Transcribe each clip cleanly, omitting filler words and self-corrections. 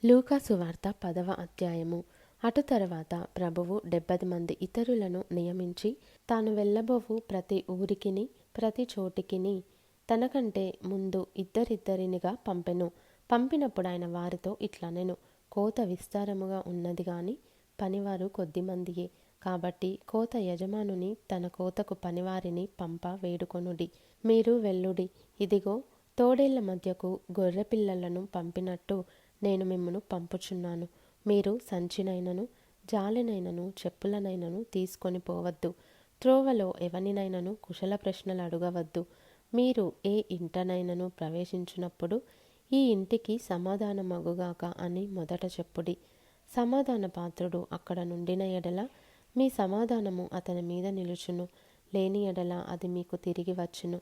లూకా సువార్త 10వ అధ్యాయము. అటు తరువాత ప్రభువు 70 మంది ఇతరులను నియమించి తాను వెళ్ళబోవు ప్రతి ఊరికిని ప్రతి చోటికిని తనకంటే ముందు ఇద్దరిద్దరినిగా పంపెను. పంపినప్పుడు ఆయన వారితో ఇట్లనెను, కోత విస్తారముగా ఉన్నది గాని పనివారు కొద్దిమందియే. కాబట్టి కోత యజమానుని తన కోతకు పనివారిని పంప వేడుకొనుడి. మీరు వెళ్ళుడి. ఇదిగో, తోడేళ్ల మధ్యకు గొర్రెపిల్లలను పంపినట్టు నేను మిమ్మును పంపుచున్నాను. మీరు సంచినైనను జాలెనైనను చెప్పులనైనను తీసుకొని పోవద్దు. త్రోవలో ఎవనినైనను కుశల ప్రశ్నలు అడగవద్దు. మీరు ఏ ఇంటనైనను ప్రవేశించినప్పుడు ఈ ఇంటికి సమాధానమగుగాక అని మొదట చెప్పుడి. సమాధాన పాత్రుడు అక్కడ నుండిన ఎడల మీ సమాధానము అతని మీద నిలుచును, లేని ఎడల అది మీకు తిరిగి వచ్చును.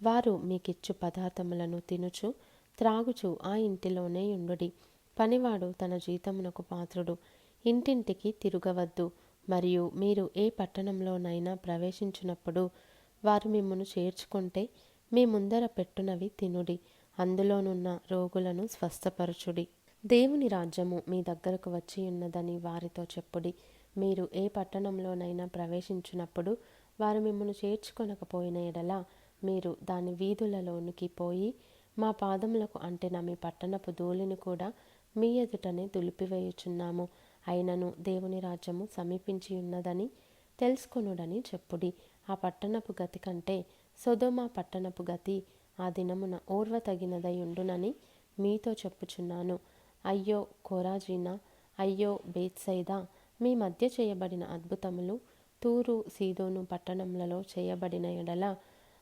వారు మీకిచ్చు పదార్థములను తినుచు త్రాగుచు ఆ ఇంటిలోనే యుండుడి. పనివాడు తన జీతమునకు పాత్రుడు. ఇంటింటికి తిరగవద్దు. మరియు మీరు ఏ పట్టణంలోనైనా ప్రవేశించినప్పుడు వారు మిమ్మును చేర్చుకుంటే మీ ముందర పెట్టునవి తినుడి. అందులోనున్న రోగులను స్వస్థపరచుడి. దేవుని రాజ్యము మీ దగ్గరకు వచ్చి ఉన్నదని వారితో చెప్పుడి. మీరు ఏ పట్టణంలోనైనా ప్రవేశించినప్పుడు వారు మిమ్మును చేర్చుకొనకపోయిన ఎడల మీరు దాని వీధులలోనికి పోయి, మా పాదములకు అంటిన మీ పట్టణపు ధూళిని కూడా మీ ఎదుటనే దులిపివేయుచున్నాము. అయినను దేవుని రాజ్యము సమీపించి ఉన్నదని తెలుసుకొనుడని చెప్పుడి. ఆ పట్టణపు గతి కంటే సొదొమ పట్టణపు గతి ఆ దినమున ఓర్వతగినదై ఉండునని మీతో చెప్పుచున్నాను. అయ్యో కొరాజీనా, అయ్యో బేత్సైదా, మీ మధ్య చేయబడిన అద్భుతములు తూరు సీదోను పట్టణములలో చేయబడిన ఎడల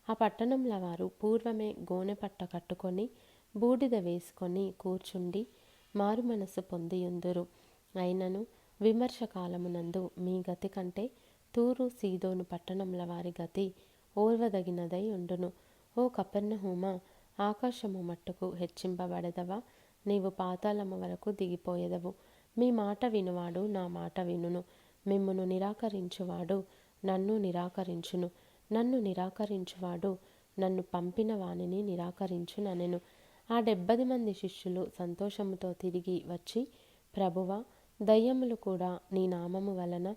ఆ పట్టణముల వారు పూర్వమే గోనెపట్ట కట్టుకొని బూడిద వేసుకొని కూర్చుండి మారు మనస్సు పొందియుందురు. అయినను విమర్శ కాలమునందు మీ గతి కంటే తూరు సీదోను పట్టణముల వారి గతి ఓర్వదగినదై ఉండును. ఓ కపెర్నహూమా, ఆకాశము మట్టుకు హెచ్చింపబడెదవా? నీవు పాతాళము వరకు దిగిపోయెదవు. మీ మాట వినువాడు నా మాట వినును. మిమ్మును నిరాకరించువాడు నన్ను నిరాకరించును. నన్ను నిరాకరించువాడు నన్ను పంపిన వానిని నిరాకరించుననెను. ఆ 70 మంది శిష్యులు సంతోషముతో తిరిగి వచ్చి, ప్రభువా, దయ్యములు కూడా నీ నామము వలన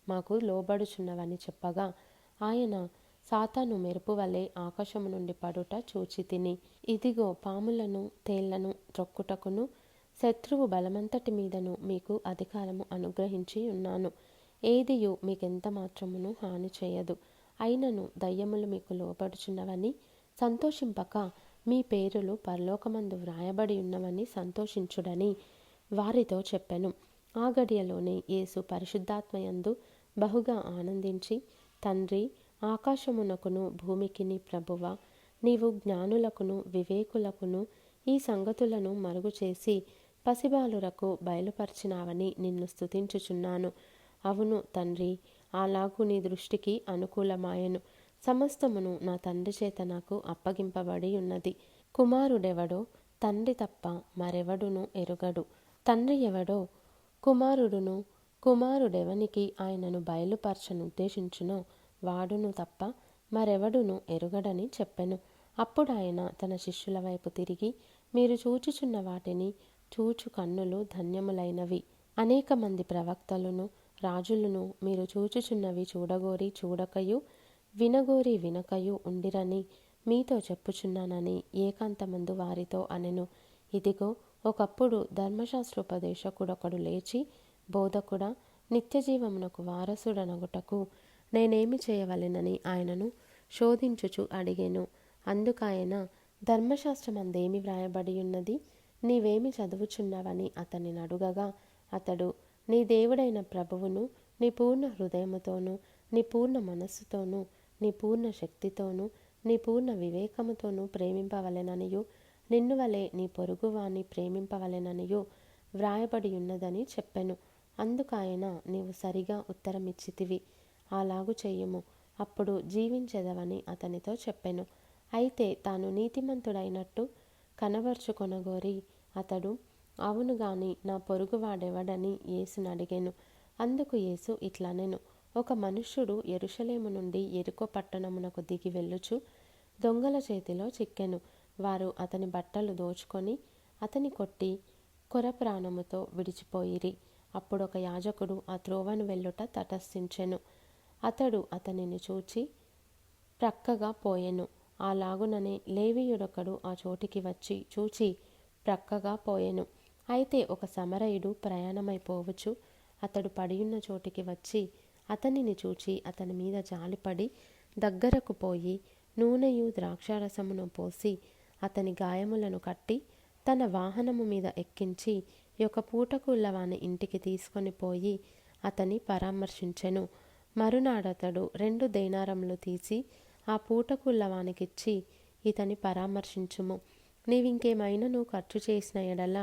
మాకు లోబడుచున్నవని చెప్పగా, ఆయన, సాతాను మెరుపు వలె ఆకాశము నుండి పడుట చూచితిని. ఇదిగో, పాములను తేళ్లను త్రొక్కుటకును శత్రువు బలమంతటి మీదను మీకు అధికారము అనుగ్రహించి ఉన్నాను. ఏదియు మీకెంత మాత్రమును హాని చేయదు. అయినను దయ్యములు మీకు లోబడుచున్నవని సంతోషింపక మీ పేరులు పరలోకమందు వ్రాయబడి ఉన్నవని సంతోషించుడని వారితో చెప్పెను. ఆ గడియలోనే యేసు పరిశుద్ధాత్మయందు బహుగా ఆనందించి, తండ్రి, ఆకాశమునకును భూమికిని ప్రభువా, నీవు జ్ఞానులకును వివేకులకును ఈ సంగతులను మరుగు చేసి పసిబాలురకు బయలుపరిచినావని నిన్ను స్తుతించుచున్నాను. అవును తండ్రి, అలాగు నీ దృష్టికి అనుకూలమాయెను. సమస్తమును నా తండ్రి చేత నాకు అప్పగింపబడి ఉన్నది. కుమారుడెవడో తండ్రి తప్ప మరెవడును ఎరుగడు. తండ్రి ఎవడో కుమారుడును, కుమారుడెవనికి ఆయనను బయలుపరచనుద్దేశించునో వాడును తప్ప మరెవడును ఎరుగడని చెప్పెను. అప్పుడు ఆయన తన శిష్యుల వైపు తిరిగి, మీరు చూచుచున్న వాటిని చూచు కన్నులు ధన్యములైనవి. అనేక మంది ప్రవక్తలును రాజులను మీరు చూచుచున్నవి చూడగోరి చూడకయు, వినగోరి వినకయు ఉండిరని మీతో చెప్పుచున్నానని ఏకాంతమందు వారితో అనెను. ఇదిగో, ఒకప్పుడు ధర్మశాస్త్రోపదేశకుడొకడు లేచి, బోధకుడా, నిత్యజీవమునకు వారసుడనగుటకు నేనేమి చేయవలెనని ఆయనను శోధించుచు అడిగెను. అందుకాయన, ధర్మశాస్త్రమందేమి వ్రాయబడి ఉన్నది? నీవేమి చదువుచున్నావని అతనిని అడుగగా, అతడు, నీ దేవుడైన ప్రభువును నీ పూర్ణ హృదయముతోనూ నీ పూర్ణ మనస్సుతోనూ నీ పూర్ణ శక్తితోనూ నీ పూర్ణ వివేకముతోనూ ప్రేమింపవలెననియు, నిన్ను వలె నీ పొరుగువాని ప్రేమింపవలెననియు వ్రాయబడి ఉన్నదని చెప్పెను. అందుకాయన, నీవు సరిగా ఉత్తరమిచ్చితివి, అలాగు చెయ్యుము, అప్పుడు జీవించెదవని అతనితో చెప్పెను. అయితే తాను నీతిమంతుడైనట్టు కనబరుచుకొనగోరి అతడు, అవును గాని నా పొరుగువాడెవడని యేసునడిగెను. అందుకు యేసు ఇట్లనెను, ఒక మనుష్యుడు యెరూషలేము నుండి యెరికో పట్టణమునకు దిగి వెళ్ళుచు దొంగల చేతిలో చిక్కెను. వారు అతని బట్టలు దోచుకొని అతని కొట్టి కొర ప్రాణముతో విడిచిపోయిరి. అప్పుడొక యాజకుడు ఆ త్రోవను వెళ్ళుట తటస్థించెను. అతడు అతనిని చూచి ప్రక్కగా పోయెను. అలాగుననే లేవీయుడొకడు ఆ చోటికి వచ్చి చూచి ప్రక్కగా పోయెను. అయితే ఒక సమరయుడు ప్రయాణమైపోవచ్చు అతడు పడియున్న చోటికి వచ్చి అతనిని చూచి అతని మీద జాలిపడి దగ్గరకు పోయి నూనెయు ద్రాక్షారసమును పోసి అతని గాయములను కట్టి తన వాహనము మీద ఎక్కించి ఒక పూటకుళ్ళవాని ఇంటికి తీసుకొని పోయి అతని పరామర్శించెను. మరునాడతడు 2 దేనారములు తీసి ఆ పూటకుళ్ళవానికిచ్చి, ఇతని పరామర్శించుము, నీవింకేమైనను ఖర్చు చేసిన ఎడల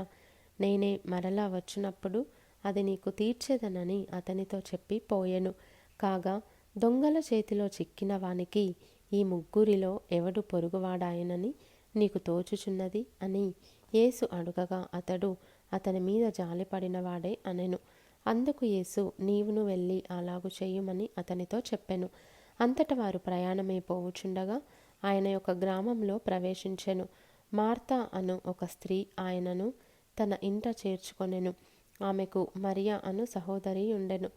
నేనే మరలా వచ్చినప్పుడు అది నీకు తీర్చెదనని అతనితో చెప్పి పోయెను. కాగా దొంగల చేతిలో చిక్కిన వానికి ఈ ముగ్గురిలో ఎవడు పొరుగువాడాయనని నీకు తోచుచున్నది అని యేసు అడుగగా అతడు అతని మీద జాలిపడినవాడే అనెను. అందుకు యేసు నీవును వెళ్ళి అలాగు చేయుమని అతనితో చెప్పెను. అంతట వారు ప్రయాణమైపోవుచుండగా ఆయన యొక్క గ్రామంలో ప్రవేశించెను. మార్తా అను ఒక స్త్రీ ఆయనను తన ఇంట చేర్చుకొనెను. ఆమెకు మరియా అను సహోదరి ఉండెను.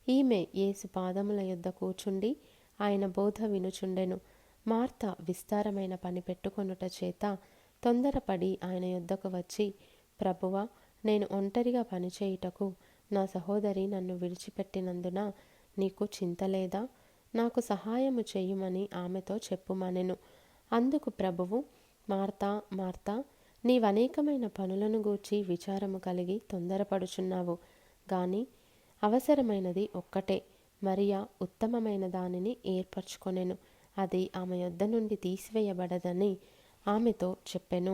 ఈమె యేసు పాదముల యొద్ద కూర్చుండి ఆయన బోధ వినుచుండెను. మార్త విస్తారమైన పని పెట్టుకొనుట చేత తొందరపడి ఆయన యొద్దకు వచ్చి, ప్రభువా, నేను ఒంటరిగా పనిచేయుటకు నా సహోదరి నన్ను విడిచిపెట్టినందున నీకు చింతలేదా? నాకు సహాయము చేయుమని ఆమెతో చెప్పుమనెను. అందుకు ప్రభువు, మార్తా మార్తా, నీవనేకమైన పనులను గూర్చి విచారము కలిగి తొందరపడుచున్నావు. గాని అవసరమైనది ఒక్కటే. మరియా ఉత్తమమైన దానిని ఏర్పరచుకొనెను. అది ఆమె యొద్ద నుండి తీసివేయబడదని ఆమెతో చెప్పెను.